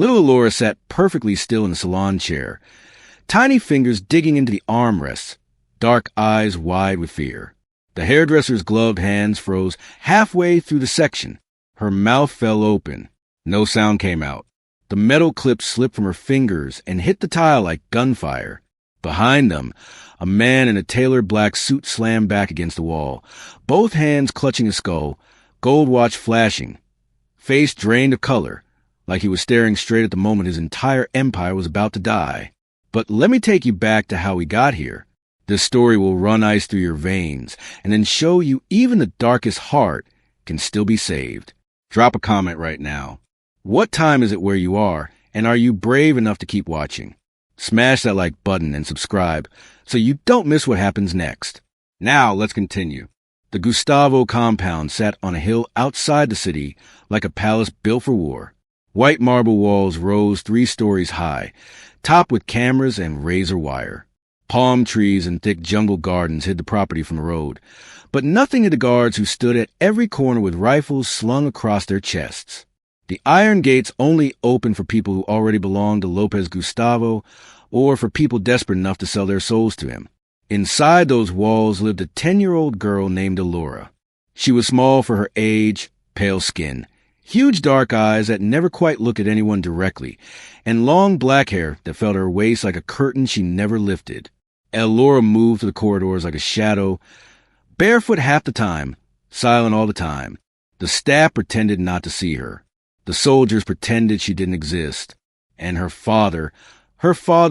Little Elora sat perfectly still in the salon chair, tiny fingers digging into the armrests, dark eyes wide with fear. The hairdresser's gloved hands froze halfway through the section. Her mouth fell open. No sound came out. The metal clip slipped from her fingers and hit the tile like gunfire. Behind them, a man in a tailored black suit slammed back against the wall, both hands clutching his skull, gold watch flashing, face drained of color, like he was staring straight at the moment his entire empire was about to die. But let me take you back to how we got here. This story will run ice through your veins and then show you even the darkest heart can still be saved. Drop a comment right now. What time is it where you are, and are you brave enough to keep watching? Smash that like button and subscribe so you don't miss what happens next. Now let's continue. The Gustavo compound sat on a hill outside the city like a palace built for war. White marble walls rose 3 stories high, topped with cameras and razor wire. Palm trees and thick jungle gardens hid the property from the road, but nothing hid the guards who stood at every corner with rifles slung across their chests. The iron gates only opened for people who already belonged to Lopez Gustavo or for people desperate enough to sell their souls to him. Inside those walls lived a 10-year-old girl named Elora. She was small for her age, pale skin, huge dark eyes that never quite looked at anyone directly, and long black hair that fell to her waist like a curtain she never lifted. Elora moved through the corridors like a shadow, barefoot half the time, silent all the time. The staff pretended not to see her. The soldiers pretended she didn't exist. And her father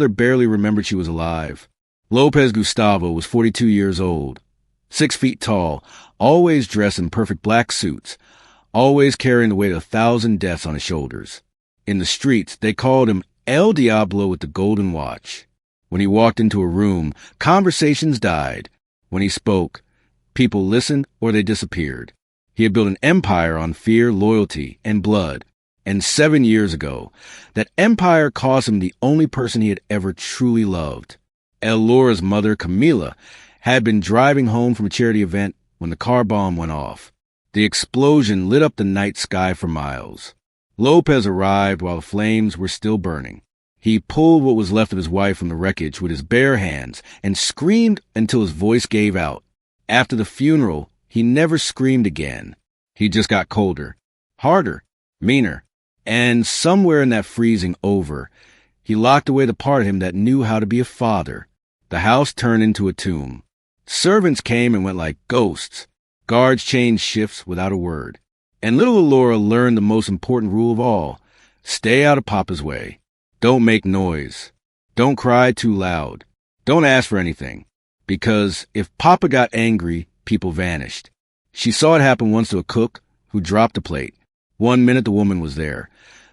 barely remembered she was alive. Lopez Gustavo was 42 years old, 6 feet tall, always dressed in perfect black suits, always carrying the weight of 1,000 deaths on his shoulders. In the streets, they called him El Diablo with the golden watch. When he walked into a room, conversations died. When he spoke, people listened or they disappeared. He had built an empire on fear, loyalty, and blood. And 7 years ago, that empire cost him the only person he had ever truly loved. Elora's mother, Camila, had been driving home from a charity event when the car bomb went off. The explosion lit up the night sky for miles. Lopez arrived while the flames were still burning. He pulled what was left of his wife from the wreckage with his bare hands and screamed until his voice gave out. After the funeral, he never screamed again. He just got colder, harder, meaner. And somewhere in that freezing over, he locked away the part of him that knew how to be a father. The house turned into a tomb. Servants came and went like ghosts. Guards changed shifts without a word. And little Elora learned the most important rule of all. Stay out of Papa's way. Don't make noise. Don't cry too loud. Don't ask for anything. Because if Papa got angry, people vanished. She saw it happen once to a cook who dropped a plate. 1 minute the woman was there.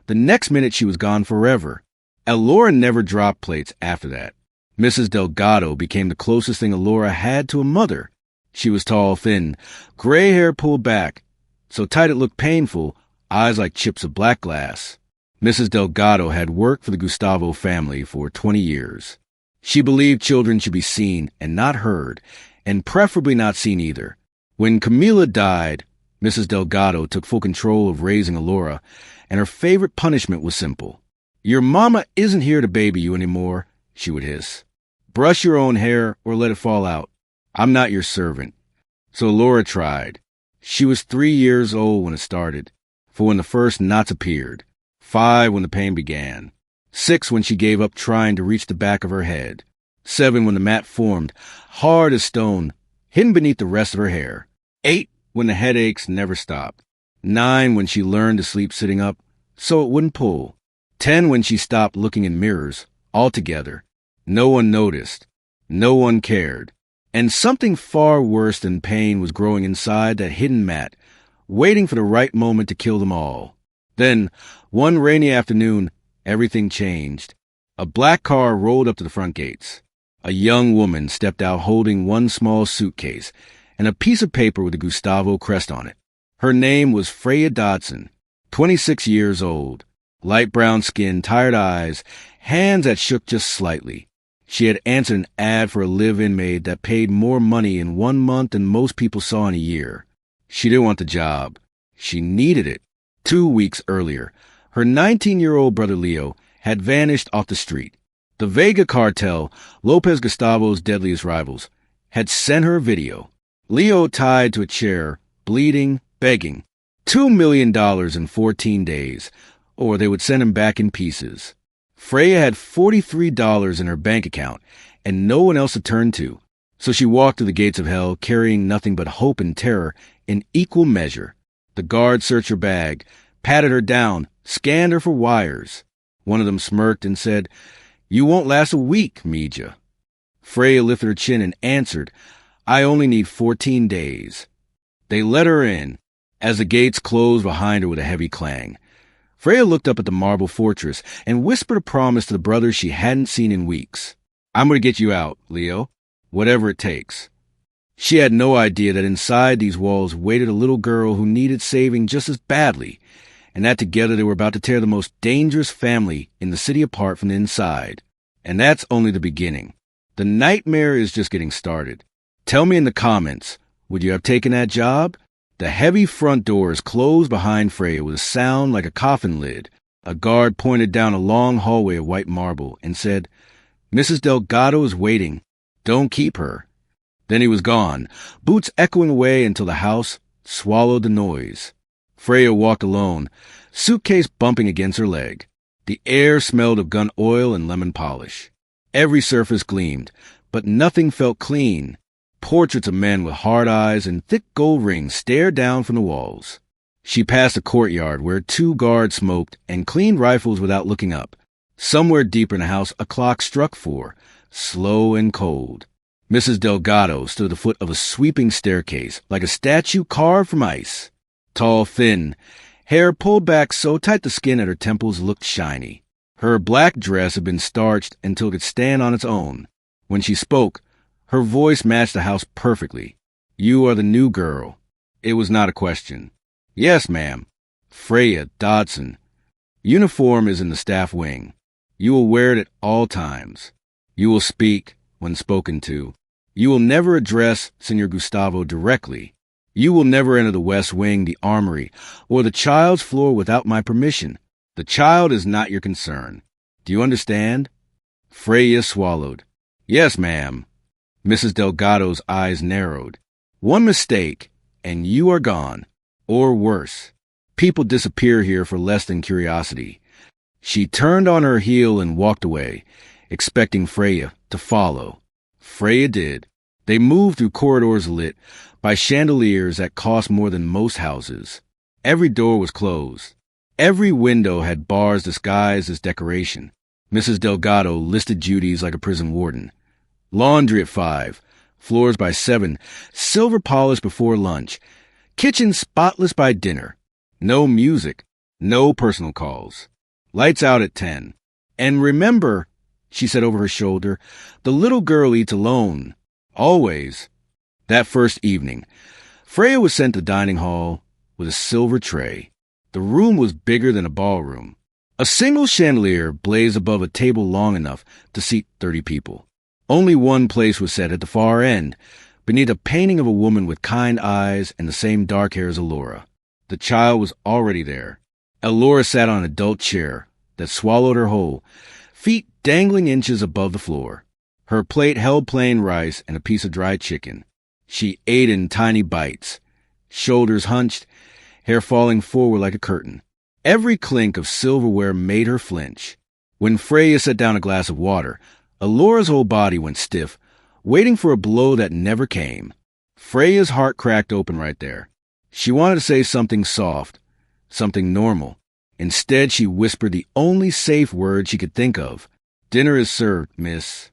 The next minute she was gone forever. Elora never dropped plates after that. Mrs. Delgado became the closest thing Elora had to a mother. She was tall, thin, gray hair pulled back, so tight it looked painful, eyes like chips of black glass. Mrs. Delgado had worked for the Gustavo family for 20 years. She believed children should be seen and not heard, and preferably not seen either. When Camila died, Mrs. Delgado took full control of raising Elora, and her favorite punishment was simple. Your mama isn't here to baby you anymore, she would hiss. Brush your own hair or let it fall out. I'm not your servant. So Elora tried. She was 3 years old when it started, for when the first knots appeared, 5 when the pain began, 6 when she gave up trying to reach the back of her head, 7 when the mat formed, hard as stone, hidden beneath the rest of her hair, 8 when the headaches never stopped, 9 when she learned to sleep sitting up so it wouldn't pull, 10 when she stopped looking in mirrors altogether. No one noticed. No one cared. And something far worse than pain was growing inside that hidden mat, waiting for the right moment to kill them all. Then, one rainy afternoon, everything changed. A black car rolled up to the front gates. A young woman stepped out holding one small suitcase and a piece of paper with the Gustavo crest on it. Her name was Freya Dodson, 26 years old, light brown skin, tired eyes, hands that shook just slightly. She had answered an ad for a live-in maid that paid more money in 1 month than most people saw in a year. She didn't want the job. She needed it. 2 weeks earlier, Her 19-year-old brother Leo had vanished off the street. The Vega cartel, Lopez Gustavo's deadliest rivals, had sent her a video. Leo tied to a chair, bleeding, begging. $2 million in 14 days, or they would send him back in pieces. Freya had $43 in her bank account, and no one else to turn to. So she walked to the gates of hell, carrying nothing but hope and terror in equal measure. The guard searched her bag, patted her down, scanned her for wires. One of them smirked and said, "You won't last a week, Meja." Freya lifted her chin and answered, "I only need 14 days. They let her in, as the gates closed behind her with a heavy clang. Freya looked up at the marble fortress and whispered a promise to the brothers she hadn't seen in weeks. "I'm going to get you out, Leo, whatever it takes." She had no idea that inside these walls waited a little girl who needed saving just as badly, and that together they were about to tear the most dangerous family in the city apart from the inside. And that's only the beginning. The nightmare is just getting started. Tell me in the comments, would you have taken that job? The heavy front doors closed behind Freya with a sound like a coffin lid. A guard pointed down a long hallway of white marble and said, "Mrs. Delgado is waiting. Don't keep her." Then he was gone, boots echoing away until the house swallowed the noise. Freya walked alone, suitcase bumping against her leg. The air smelled of gun oil and lemon polish. Every surface gleamed, but nothing felt clean. Portraits of men with hard eyes and thick gold rings stared down from the walls. She passed a courtyard where 2 guards smoked and cleaned rifles without looking up. Somewhere deeper in the house, a clock struck 4, slow and cold. Mrs. Delgado stood at the foot of a sweeping staircase, like a statue carved from ice. Tall, thin, hair pulled back so tight the skin at her temples looked shiny. Her black dress had been starched until it could stand on its own. When she spoke, her voice matched the house perfectly. "You are the new girl." It was not a question. "Yes, ma'am. Freya Dodson. Uniform is in the staff wing. You will wear it at all times. You will speak when spoken to. You will never address Senor Gustavo directly. You will never enter the West Wing, the armory, or the child's floor without my permission. The child is not your concern. Do you understand?" Freya swallowed. "Yes, ma'am." Mrs. Delgado's eyes narrowed. "One mistake, and you are gone. Or worse. People disappear here for less than curiosity." She turned on her heel and walked away, expecting Freya to follow. Freya did. They moved through corridors lit by chandeliers that cost more than most houses. Every door was closed. Every window had bars disguised as decoration. Mrs. Delgado listed duties like a prison warden. Laundry at 5, floors by 7, silver polish before lunch, kitchen spotless by dinner. No music, no personal calls. Lights out at 10. "And remember," she said over her shoulder, "the little girl eats alone. Always." That first evening, Freya was sent to the dining hall with a silver tray. The room was bigger than a ballroom. A single chandelier blazed above a table long enough to seat 30 people. Only one place was set at the far end, beneath a painting of a woman with kind eyes and the same dark hair as Elora. The child was already there. Elora sat on an adult chair that swallowed her whole, feet dangling inches above the floor. Her plate held plain rice and a piece of dried chicken. She ate in tiny bites, shoulders hunched, hair falling forward like a curtain. Every clink of silverware made her flinch. When Freya set down a glass of water, Elora's whole body went stiff, waiting for a blow that never came. Freya's heart cracked open right there. She wanted to say something soft, something normal. Instead, she whispered the only safe word she could think of. "Dinner is served, miss."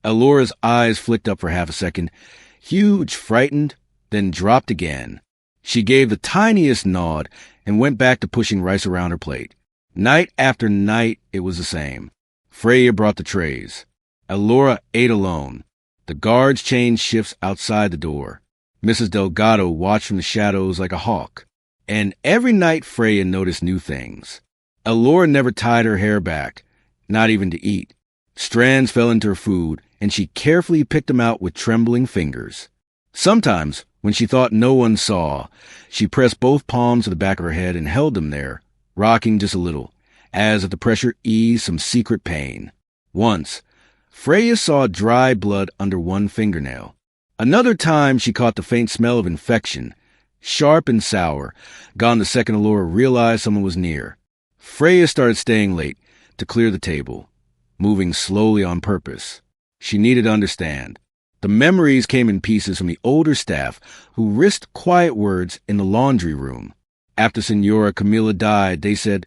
Elora's eyes flicked up for half a second, huge, frightened, then dropped again. She gave the tiniest nod and went back to pushing rice around her plate. Night after night, it was the same. Freya brought the trays. Elora ate alone. The guards changed shifts outside the door. Mrs. Delgado watched from the shadows like a hawk. And every night Freya noticed new things. Elora never tied her hair back, not even to eat. Strands fell into her food, and she carefully picked them out with trembling fingers. Sometimes, when she thought no one saw, she pressed both palms to the back of her head and held them there, rocking just a little, as if the pressure eased some secret pain. Once, Freya saw dry blood under one fingernail. Another time she caught the faint smell of infection, sharp and sour, gone the second Elora realized someone was near. Freya started staying late to clear the table, moving slowly on purpose. She needed to understand. The memories came in pieces from the older staff who risked quiet words in the laundry room. After Senora Camilla died, they said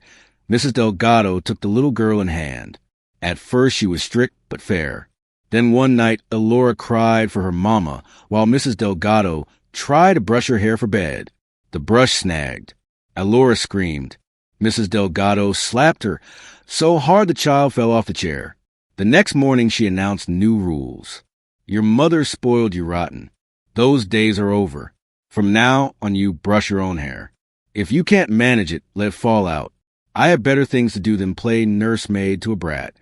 Mrs. Delgado took the little girl in hand. At first she was strict but fair. Then one night, Elora cried for her mama while Mrs. Delgado tried to brush her hair for bed. The brush snagged. Elora screamed. Mrs. Delgado slapped her so hard the child fell off the chair. The next morning she announced new rules. Your mother spoiled you rotten. Those days are over. From now on you brush your own hair. If you can't manage it, let it fall out. I have better things to do than play nursemaid to a brat.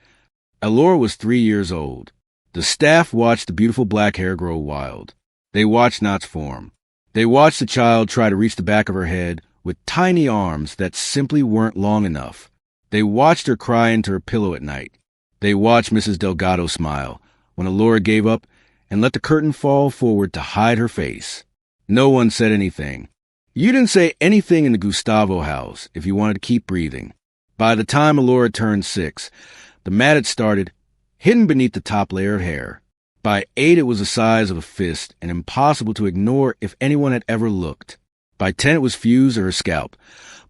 Elora was 3 years old. The staff watched the beautiful black hair grow wild. They watched knots form. They watched the child try to reach the back of her head with tiny arms that simply weren't long enough. They watched her cry into her pillow at night. They watched Mrs. Delgado smile when Elora gave up and let the curtain fall forward to hide her face. No one said anything. You didn't say anything in the Gustavo house if you wanted to keep breathing. By the time Elora turned 6, the mat had started, hidden beneath the top layer of hair. By 8, it was the size of a fist and impossible to ignore if anyone had ever looked. By 10, it was fused to her scalp,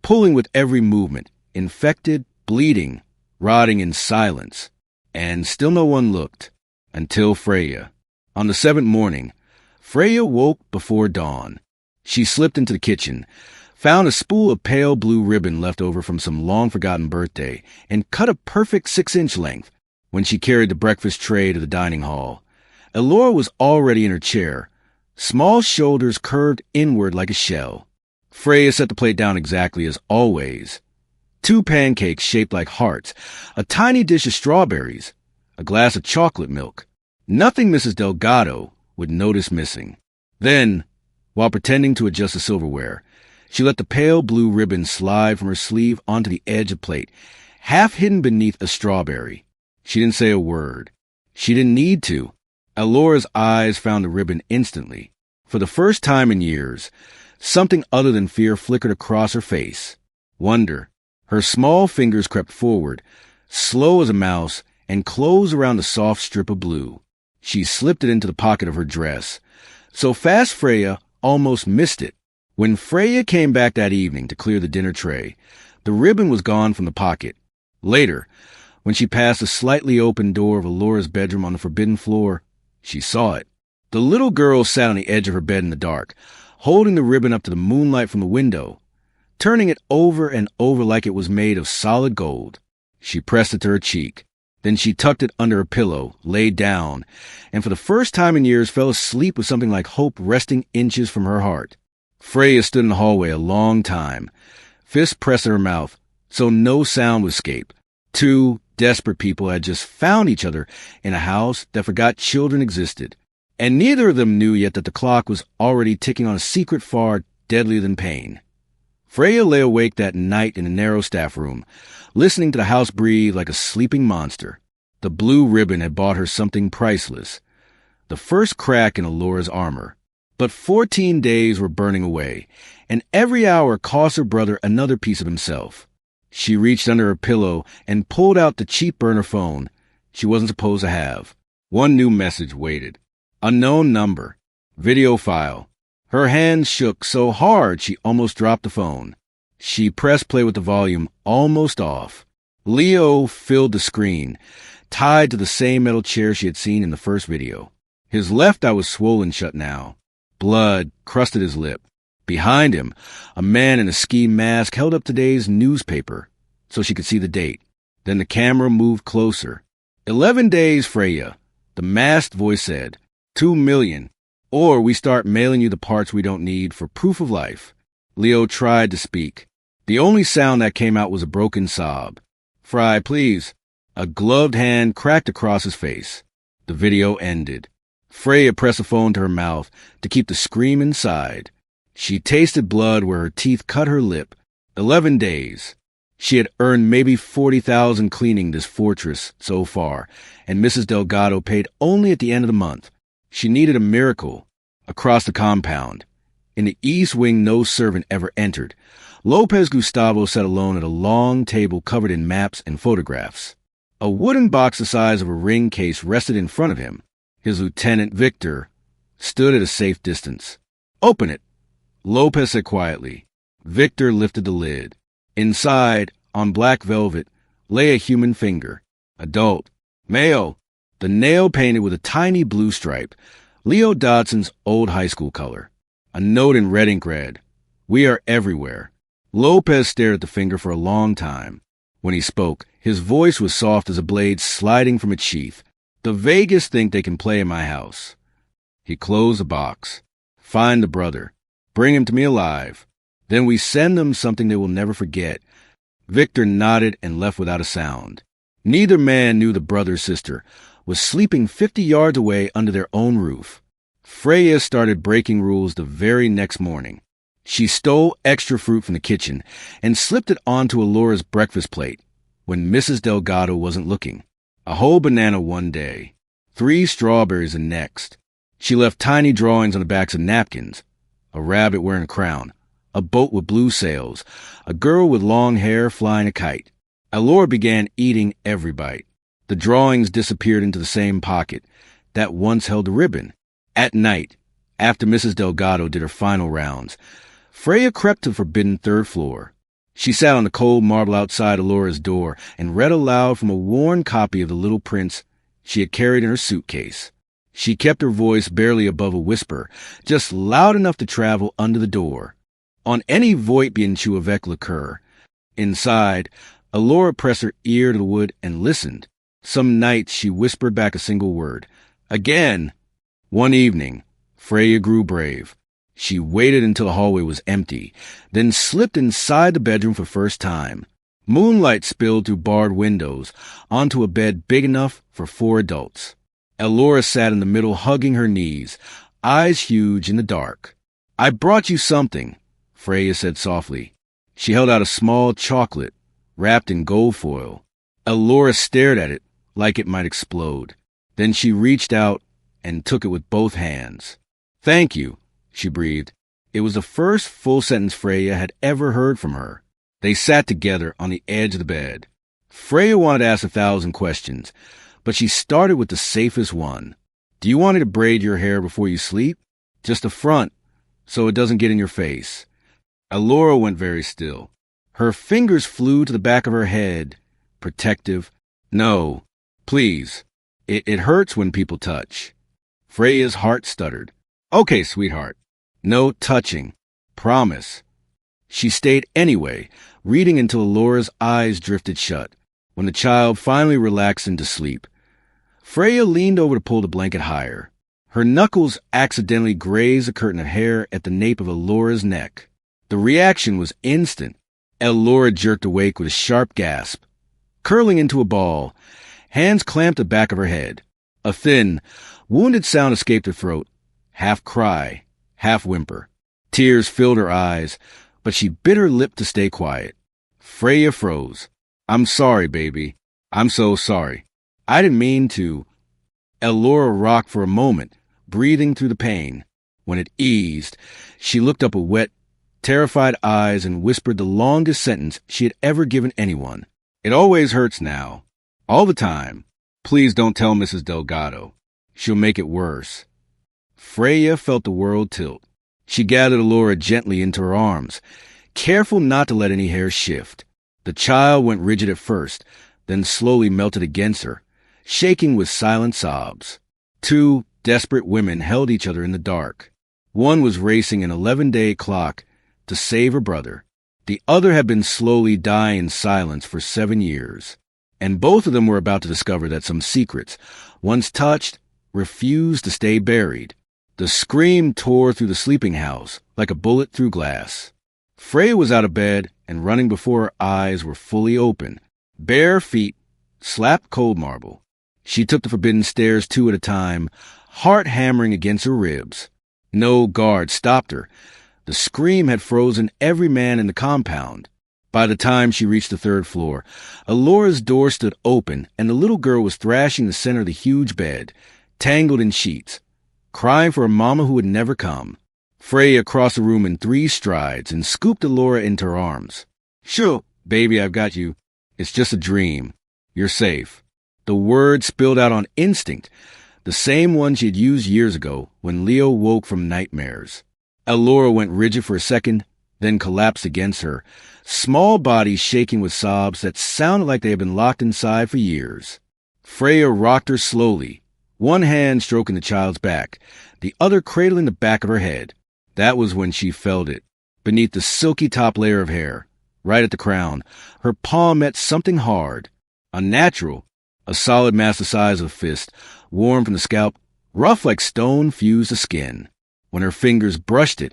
pulling with every movement, infected, bleeding, rotting in silence. And still no one looked. Until Freya. On the 7th morning, Freya woke before dawn. She slipped into the kitchen, found a spool of pale blue ribbon left over from some long-forgotten birthday, and cut a perfect 6-inch length. When she carried the breakfast tray to the dining hall, Elora was already in her chair, small shoulders curved inward like a shell. Freya set the plate down exactly as always. 2 pancakes shaped like hearts, a tiny dish of strawberries, a glass of chocolate milk. Nothing Mrs. Delgado would notice missing. Then, while pretending to adjust the silverware, she let the pale blue ribbon slide from her sleeve onto the edge of the plate, half hidden beneath a strawberry. She didn't say a word. She didn't need to. Elora's eyes found the ribbon instantly. For the first time in years, something other than fear flickered across her face. Wonder. Her small fingers crept forward, slow as a mouse, and closed around the soft strip of blue. She slipped it into the pocket of her dress. So fast Freya almost missed it. When Freya came back that evening to clear the dinner tray, the ribbon was gone from the pocket. Later, when she passed the slightly open door of Elora's bedroom on the forbidden floor, she saw it. The little girl sat on the edge of her bed in the dark, holding the ribbon up to the moonlight from the window, turning it over and over like it was made of solid gold. She pressed it to her cheek. Then she tucked it under her pillow, lay down, and for the first time in years fell asleep with something like hope resting inches from her heart. Freya stood in the hallway a long time, fists pressed to her mouth, so no sound would escape. 2 desperate people had just found each other in a house that forgot children existed, and neither of them knew yet that the clock was already ticking on a secret far deadlier than pain. Freya lay awake that night in the narrow staff room, listening to the house breathe like a sleeping monster. The blue ribbon had bought her something priceless, the first crack in Elora's armor. But 14 days were burning away, and every hour cost her brother another piece of himself. She reached under her pillow and pulled out the cheap burner phone she wasn't supposed to have. One new message waited. Unknown number. Video file. Her hands shook so hard she almost dropped the phone. She pressed play with the volume almost off. Leo filled the screen, tied to the same metal chair she had seen in the first video. His left eye was swollen shut now. Blood crusted his lip. Behind him, a man in a ski mask held up today's newspaper so she could see the date. Then the camera moved closer. 11 days, Freya, the masked voice said. 2 million. Or we start mailing you the parts we don't need for proof of life. Leo tried to speak. The only sound that came out was a broken sob. Fry, please. A gloved hand cracked across his face. The video ended. Freya pressed the phone to her mouth to keep the scream inside. She tasted blood where her teeth cut her lip. 11 days. She had earned maybe 40,000 cleaning this fortress so far, and Mrs. Delgado paid only at the end of the month. She needed a miracle. Across the compound, in the east wing, no servant ever entered. Lopez Gustavo sat alone at a long table covered in maps and photographs. A wooden box the size of a ring case rested in front of him. His lieutenant, Victor, stood at a safe distance. "Open it," Lopez said quietly. Victor lifted the lid. Inside, on black velvet, lay a human finger. Adult. Male. The nail painted with a tiny blue stripe. Leo Dodson's old high school color. A note in red ink read, "We are everywhere." Lopez stared at the finger for a long time. When he spoke, his voice was soft as a blade sliding from its sheath. "The Vegas think they can play in my house." He closed the box. "Find the brother. Bring him to me alive. Then we send them something they will never forget." Victor nodded and left without a sound. Neither man knew the brother's sister was sleeping 50 yards away under their own roof. Freya started breaking rules the very next morning. She stole extra fruit from the kitchen and slipped it onto Elora's breakfast plate when Mrs. Delgado wasn't looking. A whole banana one day, 3 strawberries the next. She left tiny drawings on the backs of napkins. A rabbit wearing a crown, a boat with blue sails, a girl with long hair flying a kite. Elora began eating every bite. The drawings disappeared into the same pocket that once held the ribbon. At night, after Mrs. Delgado did her final rounds, Freya crept to the forbidden 3rd floor. She sat on the cold marble outside Elora's door and read aloud from a worn copy of The Little Prince she had carried in her suitcase. She kept her voice barely above a whisper, just loud enough to travel under the door. On any voit bien tu avec le cœur. Inside, Elora pressed her ear to the wood and listened. Some nights she whispered back a single word. Again! One evening, Freya grew brave. She waited until the hallway was empty, then slipped inside the bedroom for the first time. Moonlight spilled through barred windows onto a bed big enough for 4 adults. Elora sat in the middle, hugging her knees, eyes huge in the dark. "I brought you something," Freya said softly. She held out a small chocolate, wrapped in gold foil. Elora stared at it like it might explode. Then she reached out and took it with both hands. "Thank you," she breathed. It was the first full sentence Freya had ever heard from her. They sat together on the edge of the bed. Freya wanted to ask 1,000 questions, but she started with the safest one. "Do you want me to braid your hair before you sleep? Just the front, so it doesn't get in your face." Elora went very still. Her fingers flew to the back of her head, protective. "No, please. It hurts when people touch." Freya's heart stuttered. "Okay, sweetheart. No touching. Promise." She stayed anyway, reading until Elora's eyes drifted shut. When the child finally relaxed into sleep, Freya leaned over to pull the blanket higher. Her knuckles accidentally grazed a curtain of hair at the nape of Elora's neck. The reaction was instant. Elora jerked awake with a sharp gasp. Curling into a ball, hands clamped the back of her head. A thin, wounded sound escaped her throat, half cry, half whimper. Tears filled her eyes, but she bit her lip to stay quiet. Freya froze. "I'm sorry, baby. I'm so sorry. I didn't mean to." Elora rocked for a moment, breathing through the pain. When it eased, she looked up with wet, terrified eyes and whispered the longest sentence she had ever given anyone. "It always hurts now. All the time. Please don't tell Mrs. Delgado. She'll make it worse." Freya felt the world tilt. She gathered Elora gently into her arms, careful not to let any hair shift. The child went rigid at first, then slowly melted against her, shaking with silent sobs. 2 desperate women held each other in the dark. One was racing an 11-day clock to save her brother. The other had been slowly dying in silence for 7 years. And both of them were about to discover that some secrets, once touched, refused to stay buried. The scream tore through the sleeping house like a bullet through glass. Freya was out of bed and running before her eyes were fully open. Bare feet slapped cold marble. She took the forbidden stairs 2 at a time, heart hammering against her ribs. No guard stopped her. The scream had frozen every man in the compound. By the time she reached the third floor, Elora's door stood open, and the little girl was thrashing the center of the huge bed, tangled in sheets, crying for a mama who would never come. Freya crossed the room in 3 strides and scooped Elora into her arms. "Shoo, baby, I've got you. It's just a dream. You're safe." The words spilled out on instinct, the same one she had used years ago when Leo woke from nightmares. Elora went rigid for a second, then collapsed against her, small body shaking with sobs that sounded like they had been locked inside for years. Freya rocked her slowly, one hand stroking the child's back, the other cradling the back of her head. That was when she felt it. Beneath the silky top layer of hair, right at the crown, her palm met something hard, unnatural, a solid mass the size of a fist, warm from the scalp, rough like stone fused to skin. When her fingers brushed it,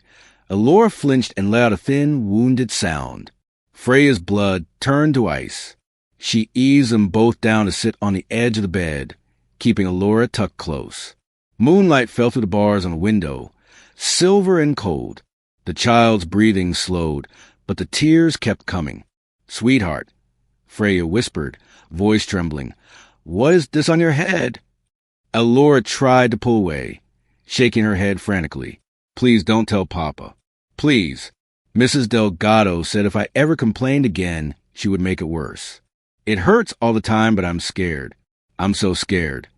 Elora flinched and let out a thin, wounded sound. Freya's blood turned to ice. She eased them both down to sit on the edge of the bed, keeping Elora tucked close. Moonlight fell through the bars on the window, silver and cold. The child's breathing slowed, but the tears kept coming. "Sweetheart," Freya whispered, voice trembling, "what is this on your head?" Elora tried to pull away, shaking her head frantically. "Please don't tell Papa. Please." Mrs. Delgado said if I ever complained again, she would make it worse. "It hurts all the time, but I'm scared. I'm so scared."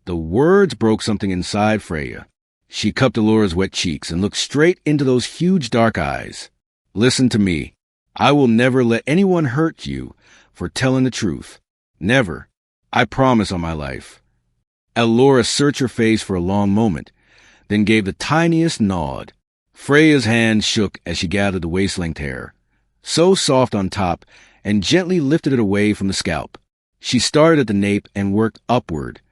The words broke something inside Freya. She cupped Elora's wet cheeks and looked straight into those huge dark eyes. "Listen to me. I will never let anyone hurt you for telling the truth. Never. I promise on my life." Elora searched her face for a long moment, then gave the tiniest nod. Freya's hand shook as she gathered the waist-length hair, so soft on top, and gently lifted it away from the scalp. She started at the nape and worked upward,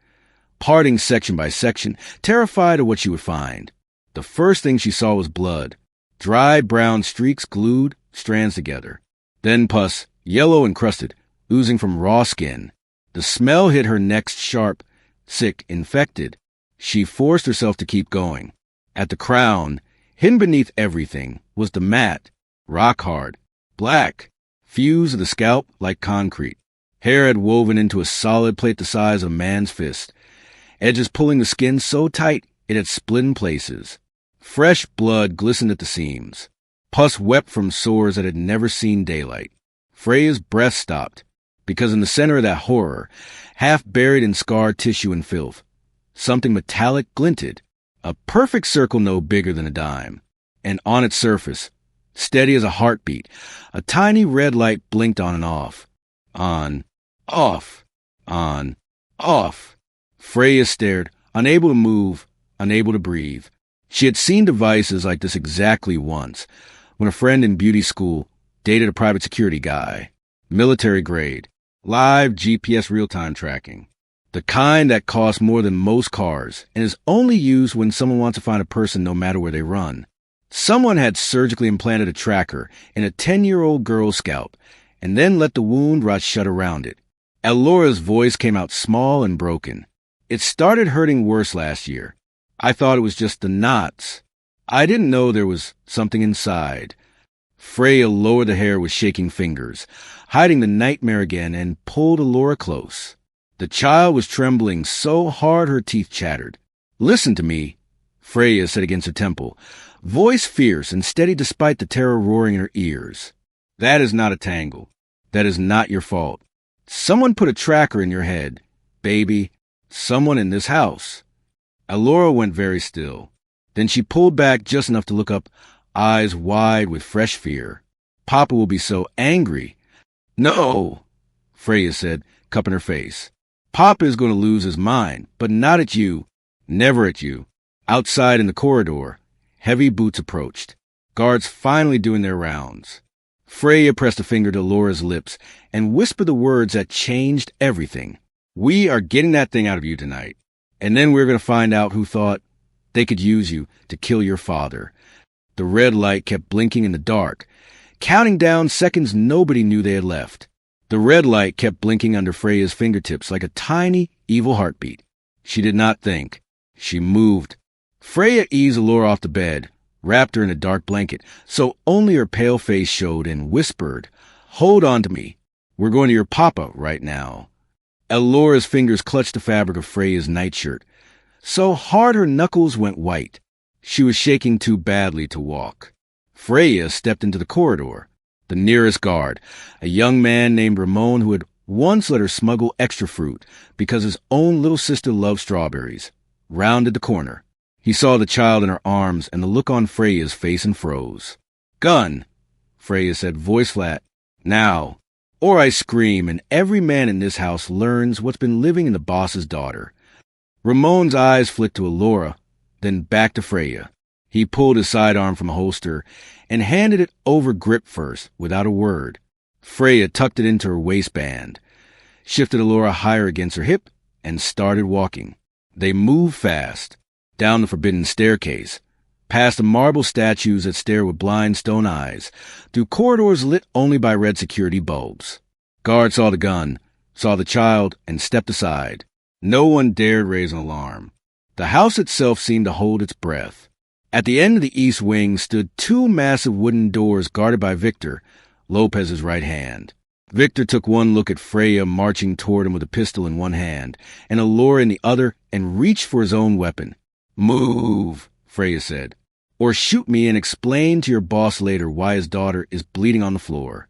parting section by section, terrified of what she would find. The first thing she saw was blood, dry brown streaks glued, strands together. Then pus, yellow and crusted, oozing from raw skin. The smell hit her next sharp, sick, infected. She forced herself to keep going. At the crown, hidden beneath everything, was the mat, rock hard, black, fused to the scalp like concrete. Hair had woven into a solid plate the size of a man's fist, edges pulling the skin so tight it had split in places. Fresh blood glistened at the seams. Pus wept from sores that had never seen daylight. Freya's breath stopped, because in the center of that horror, half buried in scarred tissue and filth, something metallic glinted, a perfect circle no bigger than a dime. And on its surface, steady as a heartbeat, a tiny red light blinked on and off. On, off, on, off. Freya stared, unable to move, unable to breathe. She had seen devices like this exactly once, when a friend in beauty school dated a private security guy. Military grade, live GPS real-time tracking. The kind that costs more than most cars and is only used when someone wants to find a person no matter where they run. Someone had surgically implanted a tracker in a 10-year-old girl's scalp and then let the wound rot shut around it. Elora's voice came out small and broken. "It started hurting worse last year. I thought it was just the knots. I didn't know there was something inside." Freya lowered the hair with shaking fingers, hiding the nightmare again, and pulled Elora close. The child was trembling so hard her teeth chattered. "Listen to me," Freya said against her temple, voice fierce and steady despite the terror roaring in her ears. "That is not a tangle. That is not your fault. Someone put a tracker in your head, baby. Someone in this house." Elora went very still. Then she pulled back just enough to look up, eyes wide with fresh fear. "Papa will be so angry." "No," Freya said, cupping her face. "Papa is going to lose his mind, but not at you. Never at you." Outside in the corridor, heavy boots approached, guards finally doing their rounds. Freya pressed a finger to Elora's lips and whispered the words that changed everything. "We are getting that thing out of you tonight. And then we're going to find out who thought they could use you to kill your father." The red light kept blinking in the dark, counting down seconds nobody knew they had left. The red light kept blinking under Freya's fingertips like a tiny, evil heartbeat. She did not think. She moved. Freya eased Elora off the bed, wrapped her in a dark blanket, so only her pale face showed, and whispered, Hold on to me. We're going to your papa right now. Elora's fingers clutched the fabric of Freya's nightshirt, so hard her knuckles went white. She was shaking too badly to walk. Freya stepped into the corridor. The nearest guard, a young man named Ramon who had once let her smuggle extra fruit because his own little sister loved strawberries, rounded the corner. He saw the child in her arms, and the look on Freya's face and froze. "Gun," Freya said, voice flat. "Now, or I scream, and every man in this house learns what's been living in the boss's daughter." Ramon's eyes flicked to Elora, then back to Freya. He pulled his sidearm from a holster and handed it over grip first, without a word. Freya tucked it into her waistband, shifted Elora higher against her hip, and started walking. They moved fast, down the forbidden staircase, past the marble statues that stare with blind stone eyes, through corridors lit only by red security bulbs. Guard saw the gun, saw the child, and stepped aside. No one dared raise an alarm. The house itself seemed to hold its breath. At the end of the east wing stood two massive wooden doors guarded by Victor, Lopez's right hand. Victor took one look at Freya marching toward him with a pistol in one hand and Elora in the other and reached for his own weapon. "Move," Freya said, "or shoot me and explain to your boss later why his daughter is bleeding on the floor."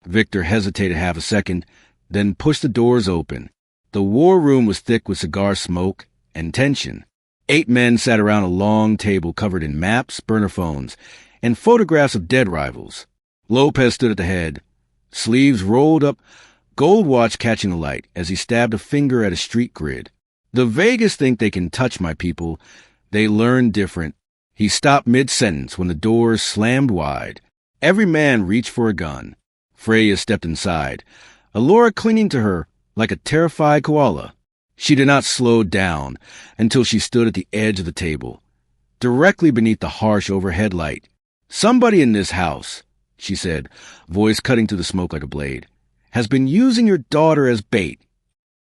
Victor hesitated half a second, then pushed the doors open. The war room was thick with cigar smoke and tension. 8 men sat around a long table covered in maps, burner phones, and photographs of dead rivals. Lopez stood at the head, sleeves rolled up, gold watch catching the light as he stabbed a finger at a street grid. "The Vegas think they can touch my people. They learn different." He stopped mid-sentence when the doors slammed wide. Every man reached for a gun. Freya stepped inside, Elora clinging to her like a terrified koala. She did not slow down until she stood at the edge of the table, directly beneath the harsh overhead light. "Somebody in this house," she said, voice cutting through the smoke like a blade, "has been using your daughter as bait."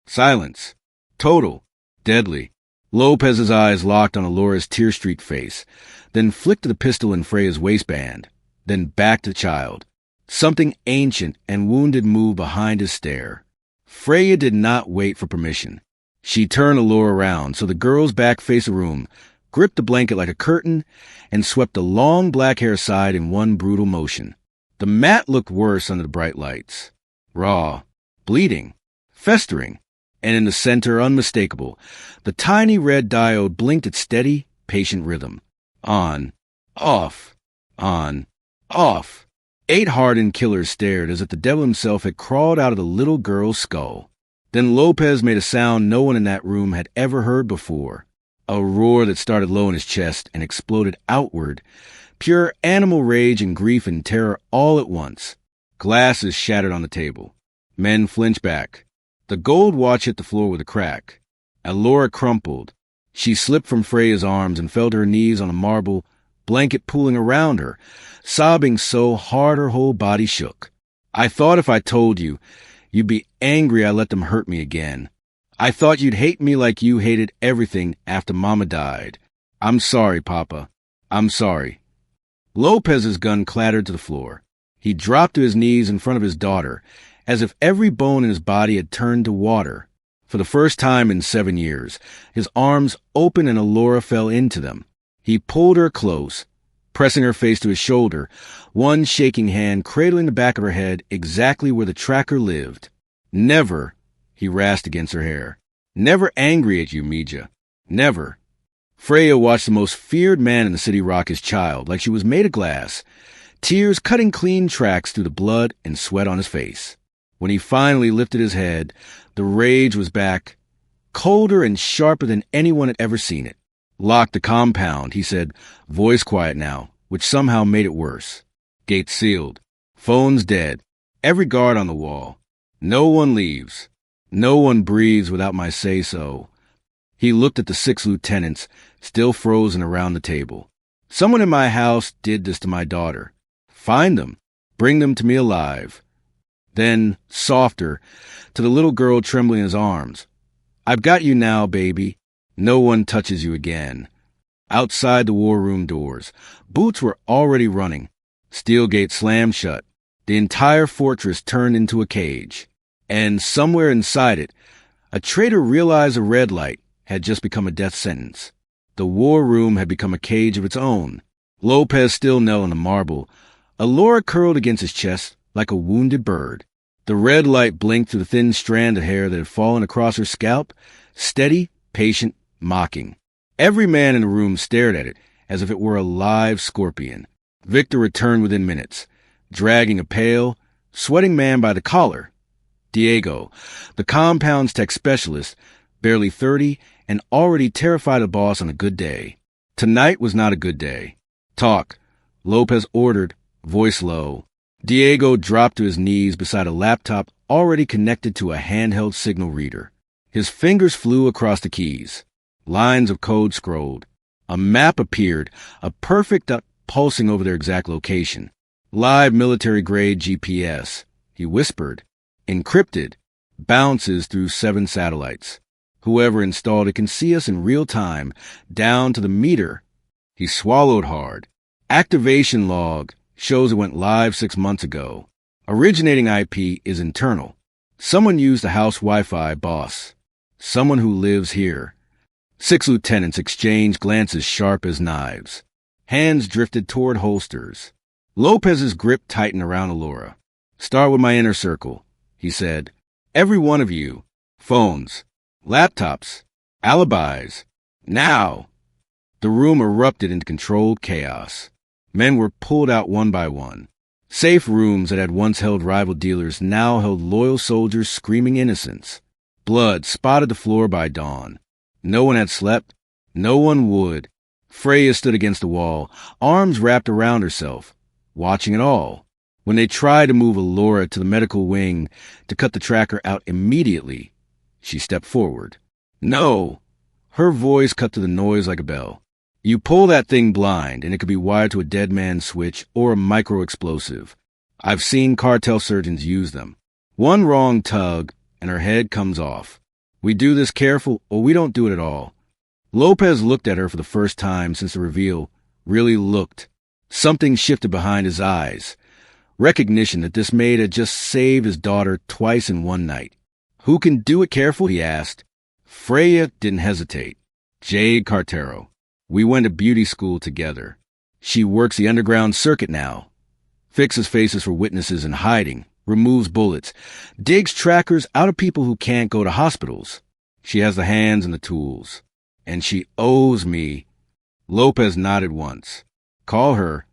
Silence. Total. Deadly. Lopez's eyes locked on Elora's tear-streaked face, then flicked to the pistol in Freya's waistband, then back to the child. Something ancient and wounded moved behind his stare. Freya did not wait for permission. She turned Elora around so the girl's back faced the room, gripped the blanket like a curtain, and swept the long black hair aside in one brutal motion. The mat looked worse under the bright lights. Raw, bleeding, festering, and in the center, unmistakable, the tiny red diode blinked its steady, patient rhythm. On, off, on, off. 8 hardened killers stared as if the devil himself had crawled out of the little girl's skull. Then Lopez made a sound no one in that room had ever heard before. A roar that started low in his chest and exploded outward. Pure animal rage and grief and terror all at once. Glasses shattered on the table. Men flinched back. The gold watch hit the floor with a crack. Elora crumpled. She slipped from Freya's arms and fell to her knees on a marble, blanket pooling around her, sobbing so hard her whole body shook. "I thought if I told you, you'd be angry I let them hurt me again. I thought you'd hate me like you hated everything after Mama died. I'm sorry, Papa. I'm sorry." Lopez's gun clattered to the floor. He dropped to his knees in front of his daughter, as if every bone in his body had turned to water. For the first time in 7 years, his arms opened and Elora fell into them. He pulled her close, pressing her face to his shoulder, one shaking hand cradling the back of her head exactly where the tracker lived. "Never," he rasped against her hair. "Never angry at you, Mija. Never." Freya watched the most feared man in the city rock his child like she was made of glass, tears cutting clean tracks through the blood and sweat on his face. When he finally lifted his head, the rage was back, colder and sharper than anyone had ever seen it. "Lock the compound," he said, voice quiet now, which somehow made it worse. "Gates sealed. Phones dead. Every guard on the wall. No one leaves. No one breathes without my say-so." He looked at the 6 lieutenants, still frozen around the table. "Someone in my house did this to my daughter. Find them. Bring them to me alive." Then, softer, to the little girl trembling in his arms. "I've got you now, baby. No one touches you again." Outside the war room doors, boots were already running. Steel gate slammed shut. The entire fortress turned into a cage. And somewhere inside it, a traitor realized a red light had just become a death sentence. The war room had become a cage of its own. Lopez still knelt on the marble. Elora curled against his chest like a wounded bird. The red light blinked through the thin strand of hair that had fallen across her scalp, steady, patient, mocking. Every man in the room stared at it as if it were a live scorpion. Victor returned within minutes, dragging a pale, sweating man by the collar. Diego, the compound's tech specialist, barely 30 and already terrified of boss on a good day. Tonight was not a good day. Talk, Lopez ordered, voice low. Diego dropped to his knees beside a laptop already connected to a handheld signal reader. His fingers flew across the keys. Lines of code scrolled. A map appeared, a perfect dot pulsing over their exact location. Live military-grade GPS, he whispered. Encrypted. Bounces through 7 satellites. Whoever installed it can see us in real time, down to the meter. He swallowed hard. Activation log shows it went live 6 months ago. Originating IP is internal. Someone used the house Wi-Fi boss. Someone who lives here. 6 lieutenants exchanged glances sharp as knives. Hands drifted toward holsters. Lopez's grip tightened around Elora. Start with my inner circle, he said. Every one of you. Phones. Laptops. Alibis. Now. The room erupted into controlled chaos. Men were pulled out one by one. Safe rooms that had once held rival dealers now held loyal soldiers screaming innocence. Blood spotted the floor by dawn. No one had slept. No one would. Freya stood against the wall, arms wrapped around herself, watching it all. When they tried to move Elora to the medical wing to cut the tracker out immediately, she stepped forward. No! Her voice cut through the noise like a bell. You pull that thing blind, and it could be wired to a dead man's switch or a micro-explosive. I've seen cartel surgeons use them. One wrong tug, and her head comes off. We do this careful, or we don't do it at all. Lopez looked at her for the first time since the reveal, really looked. Something shifted behind his eyes. Recognition that this maid had just saved his daughter twice in one night. Who can do it careful, he asked. Freya didn't hesitate. Jade Cartero. We went to beauty school together. She works the underground circuit now. Fixes faces for witnesses in hiding, removes bullets, digs trackers out of people who can't go to hospitals. She has the hands and the tools. And she owes me. Lopez nodded once. Call her.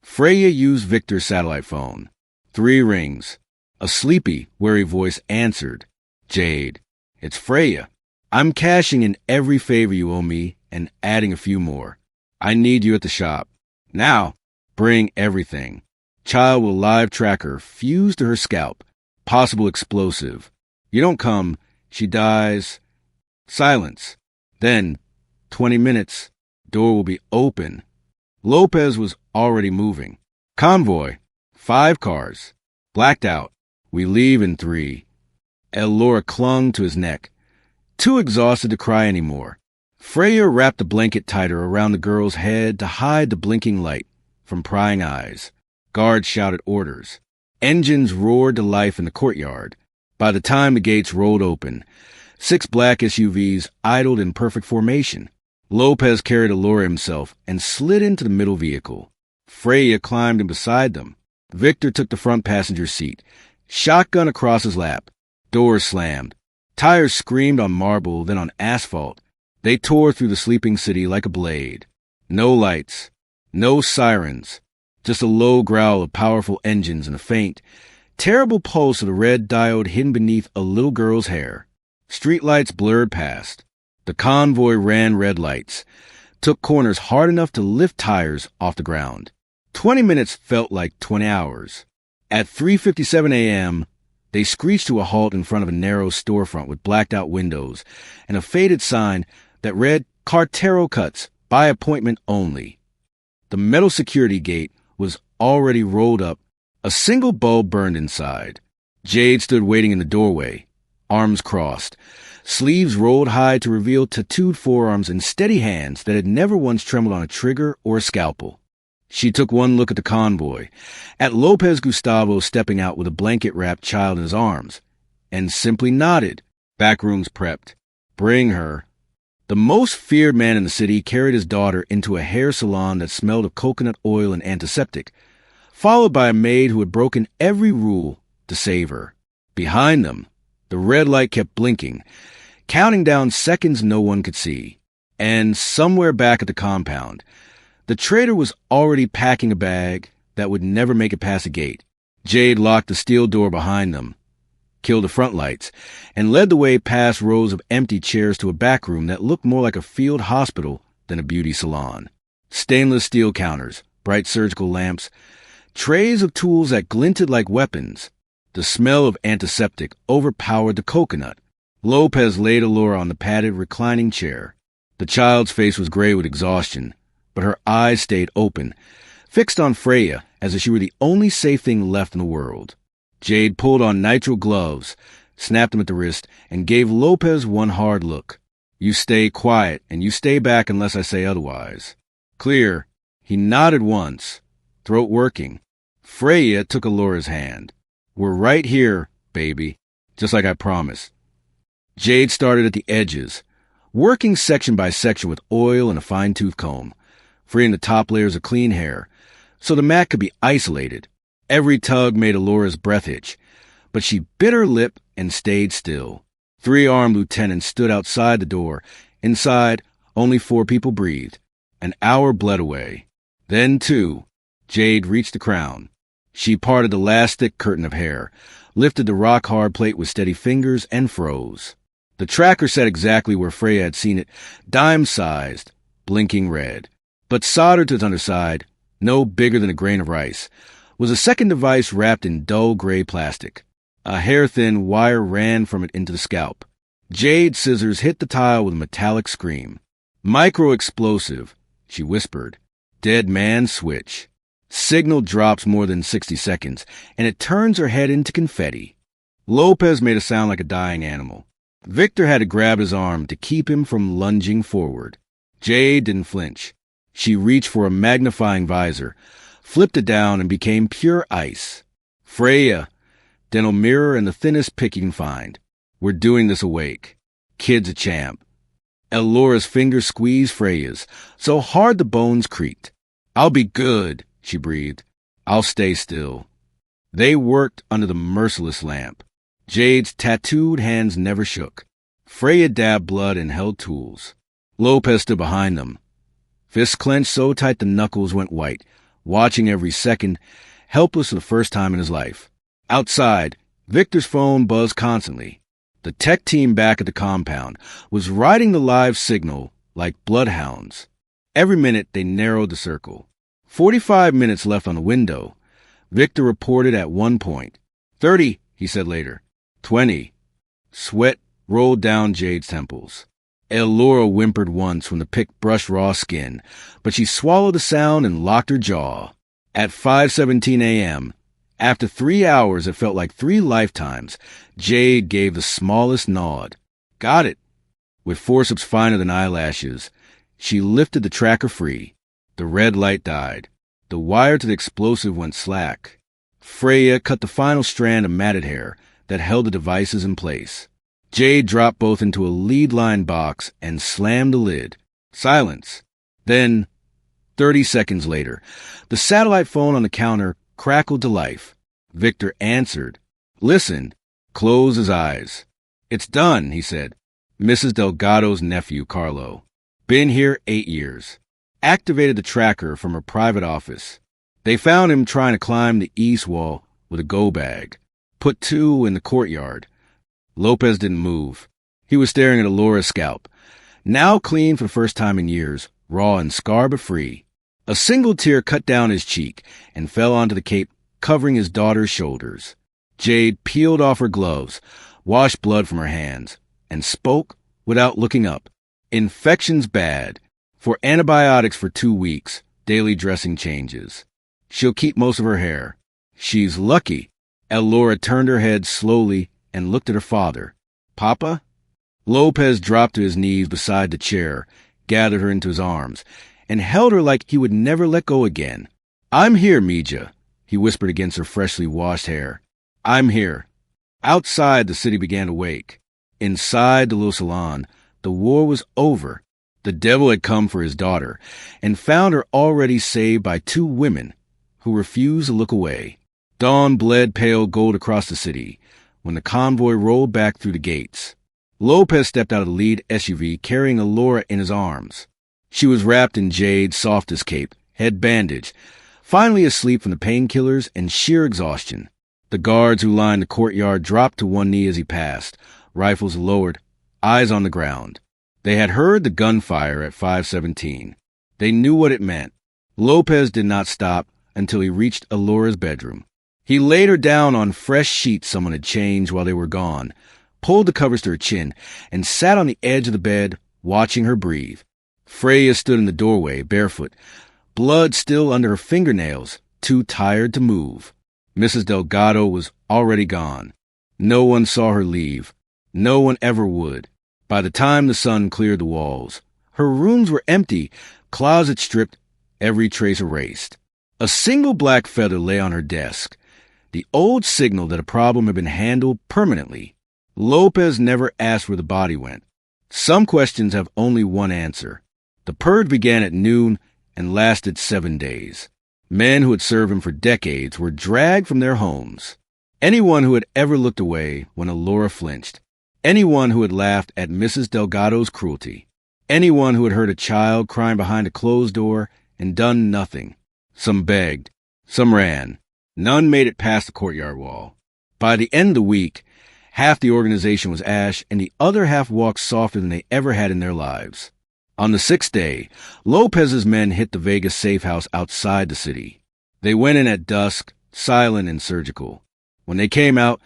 Freya used Victor's satellite phone. 3 rings. A sleepy, wary voice answered. Jade. It's Freya. I'm cashing in every favor you owe me and adding a few more. I need you at the shop. Now, bring everything. Child will live tracker fused to her scalp. Possible explosive. You don't come, she dies. Silence. Then, 20 minutes, door will be open. Lopez was already moving. Convoy. 5 cars. Blacked out. We leave in 3. Elora clung to his neck. Too exhausted to cry anymore. Freya wrapped the blanket tighter around the girl's head to hide the blinking light from prying eyes. Guards shouted orders. Engines roared to life in the courtyard. By the time the gates rolled open, 6 black SUVs idled in perfect formation. Lopez carried Elora himself and slid into the middle vehicle. Freya climbed in beside them. Victor took the front passenger seat, shotgun across his lap. Doors slammed. Tires screamed on marble, then on asphalt. They tore through the sleeping city like a blade. No lights. No sirens. Just a low growl of powerful engines and a faint, terrible pulse of the red diode hidden beneath a little girl's hair. Streetlights blurred past. The convoy ran red lights, took corners hard enough to lift tires off the ground. 20 minutes felt like 20 hours. At 3:57 a.m., they screeched to a halt in front of a narrow storefront with blacked-out windows and a faded sign that read, Cartero Cuts, by appointment only. The metal security gate was already rolled up. A single bulb burned inside. Jade stood waiting in the doorway, arms crossed, sleeves rolled high to reveal tattooed forearms and steady hands that had never once trembled on a trigger or a scalpel. She took one look at the convoy, at Lopez Gustavo stepping out with a blanket-wrapped child in his arms, and simply nodded. Backrooms prepped. Bring her. The most feared man in the city carried his daughter into a hair salon that smelled of coconut oil and antiseptic, followed by a maid who had broken every rule to save her. Behind them, the red light kept blinking, counting down seconds no one could see. And somewhere back at the compound, the traitor was already packing a bag that would never make it past the gate. Jade locked the steel door behind them, killed the front lights, and led the way past rows of empty chairs to a back room that looked more like a field hospital than a beauty salon. Stainless steel counters, bright surgical lamps, trays of tools that glinted like weapons. The smell of antiseptic overpowered the coconut. Lopez laid Elora on the padded reclining chair. The child's face was gray with exhaustion, but her eyes stayed open, fixed on Freya as if she were the only safe thing left in the world. Jade pulled on nitrile gloves, snapped them at the wrist, and gave Lopez one hard look. You stay quiet, and you stay back unless I say otherwise. Clear. He nodded once, throat working. Freya took Elora's hand. We're right here, baby, just like I promised. Jade started at the edges, working section by section with oil and a fine-tooth comb, freeing the top layers of clean hair, so the mat could be isolated. Every tug made Elora's breath itch, but she bit her lip and stayed still. 3 armed lieutenants stood outside the door. Inside, only 4 people breathed. An hour bled away. Then, 2, Jade reached the crown. She parted the last thick curtain of hair, lifted the rock-hard plate with steady fingers, and froze. The tracker sat exactly where Freya had seen it, dime-sized, blinking red. But soldered to its underside, no bigger than a grain of rice, was a second device wrapped in dull gray plastic. A hair-thin wire ran from it into the scalp. Jade's scissors hit the tile with a metallic scream. Micro-explosive, she whispered. Dead man switch. Signal drops more than 60 seconds, and it turns her head into confetti. Lopez made a sound like a dying animal. Victor had to grab his arm to keep him from lunging forward. Jade didn't flinch. She reached for a magnifying visor, flipped it down, and became pure ice. Freya, dental mirror and the thinnest pick you can find. We're doing this awake. Kid's a champ. Elora's fingers squeezed Freya's, so hard the bones creaked. I'll be good, she breathed. I'll stay still. They worked under the merciless lamp. Jade's tattooed hands never shook. Freya dabbed blood and held tools. Lopez stood behind them, fists clenched so tight the knuckles went white, watching every second, helpless for the first time in his life. Outside, Victor's phone buzzed constantly. The tech team back at the compound was riding the live signal like bloodhounds. Every minute they narrowed the circle. 45 minutes left on the window. Victor reported at one point. 30, he said later. 20. Sweat rolled down Jade's temples. Elora whimpered once when the pick brushed raw skin, but she swallowed the sound and locked her jaw. At 5:17 a.m., after 3 hours it felt like 3 lifetimes, Jade gave the smallest nod. Got it. With forceps finer than eyelashes, she lifted the tracker free. The red light died. The wire to the explosive went slack. Freya cut the final strand of matted hair that held the devices in place. Jade dropped both into a lead-lined box and slammed the lid. Silence. Then, 30 seconds later, the satellite phone on the counter crackled to life. Victor answered, listened, closed his eyes. It's done, he said. Mrs. Delgado's nephew, Carlo. Been here 8 years. Activated the tracker from her private office. They found him trying to climb the east wall with a go bag. Put 2 in the courtyard. Lopez didn't move. He was staring at Elora's scalp, now clean for the first time in years, raw and scar but free. A single tear cut down his cheek and fell onto the cape, covering his daughter's shoulders. Jade peeled off her gloves, washed blood from her hands, and spoke without looking up. Infection's bad. For antibiotics for 2 weeks, daily dressing changes. She'll keep most of her hair. She's lucky. Elora turned her head slowly and looked at her father. Papa? Lopez dropped to his knees beside the chair, gathered her into his arms, and held her like he would never let go again. "I'm here, Mija," he whispered against her freshly washed hair. "I'm here." Outside, the city began to wake. Inside the little salon, the war was over. The devil had come for his daughter, and found her already saved by two women who refused to look away. Dawn bled pale gold across the city when the convoy rolled back through the gates. Lopez stepped out of the lead SUV carrying Elora in his arms. She was wrapped in Jade's softest cape, head bandaged, finally asleep from the painkillers and sheer exhaustion. The guards who lined the courtyard dropped to one knee as he passed, rifles lowered, eyes on the ground. They had heard the gunfire at 517. They knew what it meant. Lopez did not stop until he reached Elora's bedroom. He laid her down on fresh sheets someone had changed while they were gone, pulled the covers to her chin, and sat on the edge of the bed, watching her breathe. Freya stood in the doorway, barefoot, blood still under her fingernails, too tired to move. Mrs. Delgado was already gone. No one saw her leave. No one ever would. By the time the sun cleared the walls, her rooms were empty, closets stripped, every trace erased. A single black feather lay on her desk, the old signal that a problem had been handled permanently. Lopez never asked where the body went. Some questions have only one answer. The purge began at noon and lasted 7 days. Men who had served him for decades were dragged from their homes. Anyone who had ever looked away when Elora flinched. Anyone who had laughed at Mrs. Delgado's cruelty. Anyone who had heard a child crying behind a closed door and done nothing. Some begged. Some ran. None made it past the courtyard wall. By the end of the week, half the organization was ash and the other half walked softer than they ever had in their lives. On the 6th day, Lopez's men hit the Vegas safe house outside the city. They went in at dusk, silent and surgical. When they came out,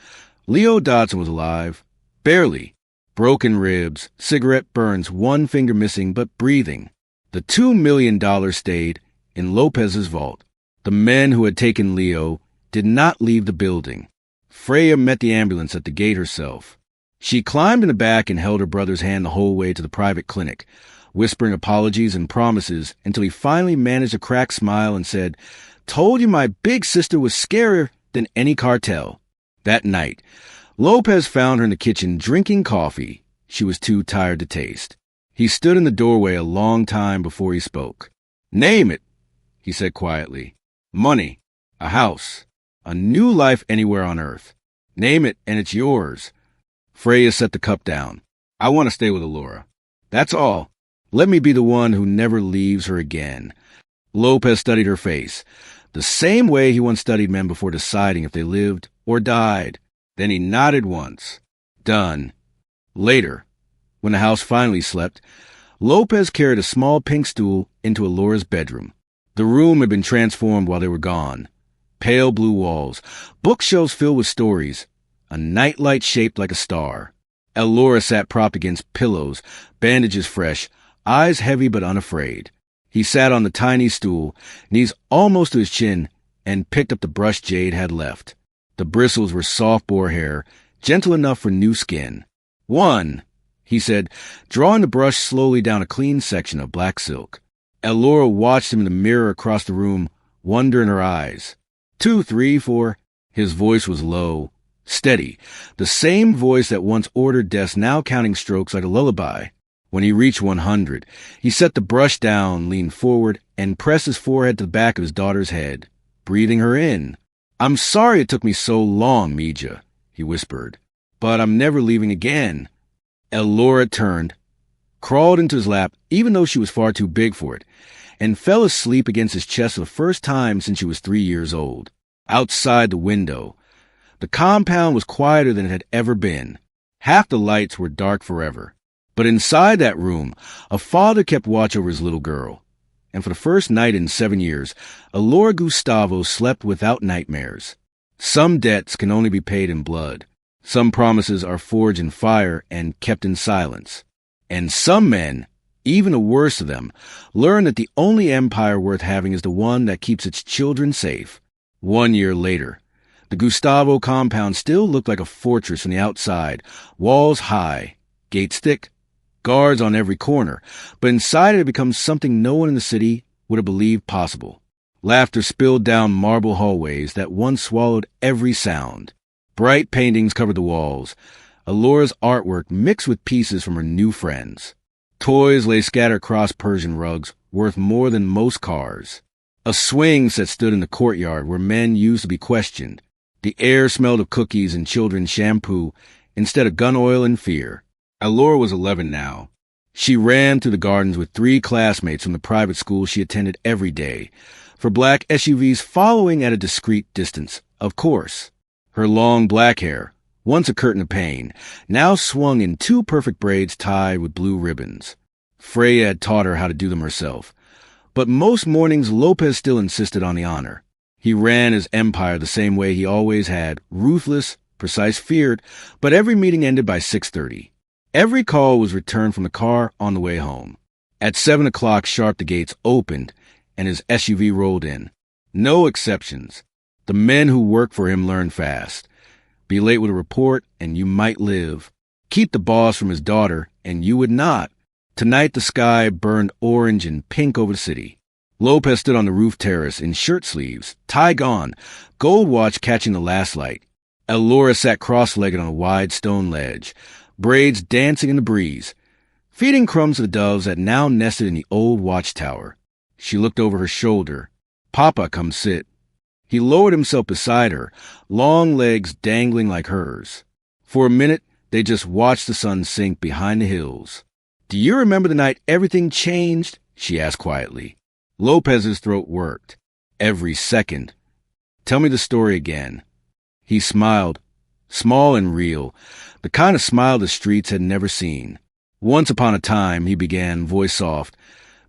Leo Dodson was alive. Barely. Broken ribs, cigarette burns, one finger missing but breathing. The $2 million stayed in Lopez's vault. The men who had taken Leo did not leave the building. Freya met the ambulance at the gate herself. She climbed in the back and held her brother's hand the whole way to the private clinic, whispering apologies and promises until he finally managed a cracked smile and said, "Told you my big sister was scarier than any cartel." That night, Lopez found her in the kitchen drinking coffee she was too tired to taste. He stood in the doorway a long time before he spoke. "Name it," he said quietly. "Money, a house, a new life anywhere on earth. Name it and it's yours." Freya set the cup down. "I want to stay with Elora. That's all. Let me be the one who never leaves her again." Lopez studied her face, the same way he once studied men before deciding if they lived or died. Then he nodded once. Done. Later, when the house finally slept, Lopez carried a small pink stool into Elora's bedroom. The room had been transformed while they were gone. Pale blue walls, bookshelves filled with stories, a nightlight shaped like a star. Elora sat propped against pillows, bandages fresh, eyes heavy but unafraid. He sat on the tiny stool, knees almost to his chin, and picked up the brush Jade had left. The bristles were soft boar hair, gentle enough for new skin. "One," he said, drawing the brush slowly down a clean section of black silk. Elora watched him in the mirror across the room, wonder in her eyes. 2, 3, 4. His voice was low, steady, the same voice that once ordered deaths, now counting strokes like a lullaby. When he reached 100, he set the brush down, leaned forward, and pressed his forehead to the back of his daughter's head, breathing her in. "I'm sorry it took me so long, Mija," he whispered, "but I'm never leaving again." Elora turned, crawled into his lap, even though she was far too big for it, and fell asleep against his chest for the first time since she was 3 years old. Outside the window, the compound was quieter than it had ever been. Half the lights were dark forever. But inside that room, a father kept watch over his little girl. And for the first night in 7 years, Elora Gustavo slept without nightmares. Some debts can only be paid in blood. Some promises are forged in fire and kept in silence. And some men, even the worst of them, learn that the only empire worth having is the one that keeps its children safe. 1 year later, the Gustavo compound still looked like a fortress from the outside, walls high, gates thick, guards on every corner, but inside it had become something no one in the city would have believed possible. Laughter spilled down marble hallways that once swallowed every sound. Bright paintings covered the walls, Elora's artwork mixed with pieces from her new friends. Toys lay scattered across Persian rugs, worth more than most cars. A swing set stood in the courtyard where men used to be questioned. The air smelled of cookies and children's shampoo instead of gun oil and fear. Elora was 11 now. She ran through the gardens with 3 classmates from the private school she attended every day, for black SUVs following at a discreet distance, of course. Her long black hair, once a curtain of pain, now swung in 2 perfect braids tied with blue ribbons. Freya had taught her how to do them herself. But most mornings Lopez still insisted on the honor. He ran his empire the same way he always had, ruthless, precise, feared, but every meeting ended by 6:30. Every call was returned from the car on the way home. At 7 o'clock sharp the gates opened, and his SUV rolled in. No exceptions. The men who worked for him learned fast. Be late with a report, and you might live. Keep the boss from his daughter, and you would not. Tonight the sky burned orange and pink over the city. Lopez stood on the roof terrace in shirt sleeves, tie gone, gold watch catching the last light. Elora sat cross-legged on a wide stone ledge, braids dancing in the breeze, feeding crumbs to the doves that now nested in the old watchtower. She looked over her shoulder. "Papa, come sit." He lowered himself beside her, long legs dangling like hers. For a minute, they just watched the sun sink behind the hills. "Do you remember the night everything changed?" she asked quietly. Lopez's throat worked. Every second. "Tell me the story again." He smiled, small and real, the kind of smile the streets had never seen. "Once upon a time," he began, voice soft,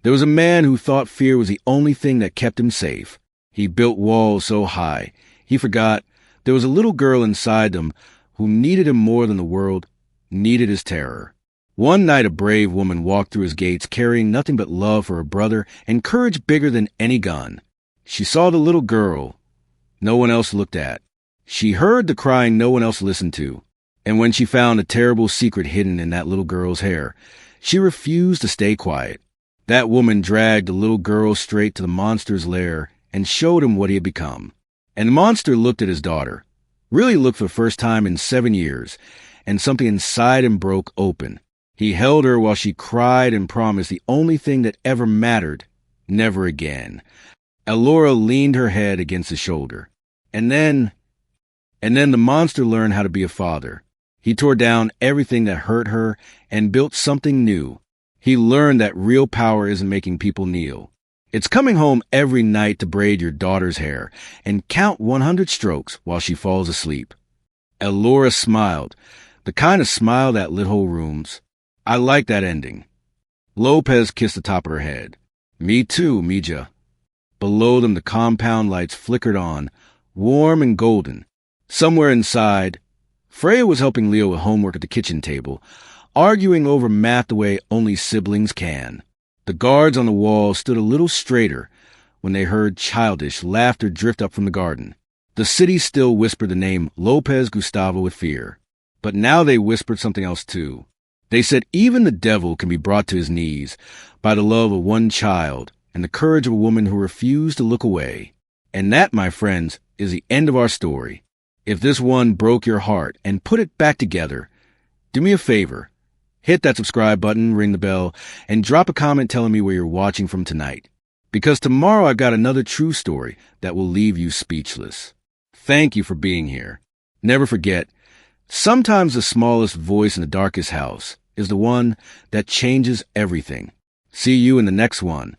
"there was a man who thought fear was the only thing that kept him safe. He built walls so high, he forgot there was a little girl inside them who needed him more than the world needed his terror. One night a brave woman walked through his gates carrying nothing but love for her brother and courage bigger than any gun. She saw the little girl no one else looked at. She heard the crying no one else listened to. And when she found a terrible secret hidden in that little girl's hair, she refused to stay quiet. That woman dragged the little girl straight to the monster's lair and showed him what he had become. And the monster looked at his daughter, really looked for the first time in 7 years, and something inside him broke open. He held her while she cried and promised the only thing that ever mattered, never again. Elora leaned her head against his shoulder. And then the monster learned how to be a father. He tore down everything that hurt her and built something new. He learned that real power isn't making people kneel. It's coming home every night to braid your daughter's hair and count 100 strokes while she falls asleep. Elora smiled, the kind of smile that lit whole rooms. "I like that ending." Lopez kissed the top of her head. "Me too, Mija." Below them the compound lights flickered on, warm and golden. Somewhere inside, Freya was helping Leo with homework at the kitchen table, arguing over math the way only siblings can. The guards on the wall stood a little straighter when they heard childish laughter drift up from the garden. The city still whispered the name Lopez Gustavo with fear. But now they whispered something else too. They said even the devil can be brought to his knees by the love of one child and the courage of a woman who refused to look away. And that, my friends, is the end of our story. If this one broke your heart and put it back together, do me a favor. Hit that subscribe button, ring the bell, and drop a comment telling me where you're watching from tonight. Because tomorrow I've got another true story that will leave you speechless. Thank you for being here. Never forget, sometimes the smallest voice in the darkest house is the one that changes everything. See you in the next one.